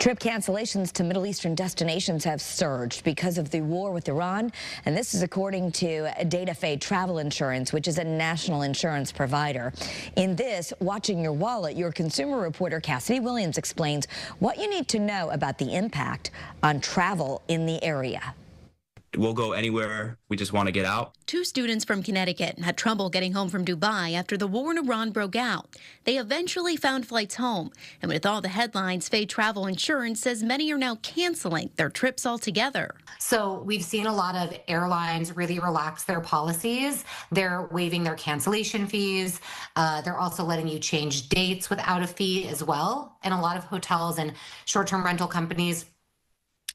Trip cancellations to Middle Eastern destinations have surged because of the war with Iran, and this is according to data Faye Travel Insurance, which is a national insurance provider. In this, Watching Your Wallet, your consumer reporter Cassidy Williams explains what you need to know about the impact on travel in the area. We'll go anywhere. We just want to get out. Two students from Connecticut had trouble getting home from Dubai after the war in Iran broke out. They eventually found flights home. And with all the headlines, Faye Travel Insurance says many are now canceling their trips altogether. So we've seen a lot of airlines really relax their policies. They're waiving their cancellation fees. They're also letting you change dates without a fee as well. And a lot of hotels and short-term rental companies,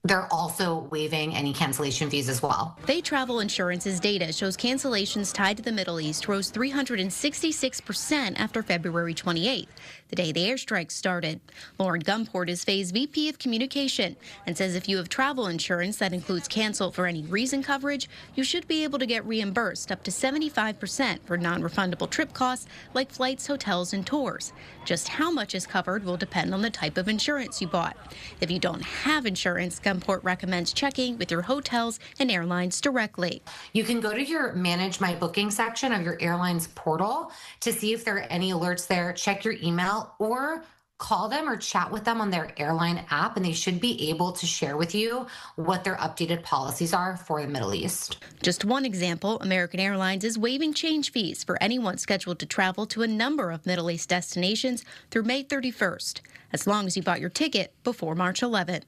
they're also waiving any cancellation fees as well. Faye Travel Insurance's data shows cancellations tied to the Middle East rose 366% after February 28th, the day the airstrikes started. Lauren Gumport is Faye's VP of Communication and says if you have travel insurance that includes cancel for any reason coverage, you should be able to get reimbursed up to 75% for non-refundable trip costs like flights, hotels, and tours. Just how much is covered will depend on the type of insurance you bought. If you don't have insurance, Gumport recommends checking with your hotels and airlines directly. You can go to your Manage My Booking section of your airline's portal to see if there are any alerts there, check your email, or call them or chat with them on their airline app, and they should be able to share with you what their updated policies are for the Middle East. Just one example, American Airlines is waiving change fees for anyone scheduled to travel to a number of Middle East destinations through May 31st, as long as you bought your ticket before March 11th.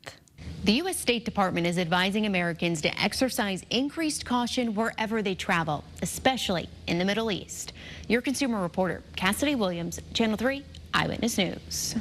The U.S. State Department is advising Americans to exercise increased caution wherever they travel, especially in the Middle East. Your consumer reporter, Cassidy Williams, Channel 3 Eyewitness News.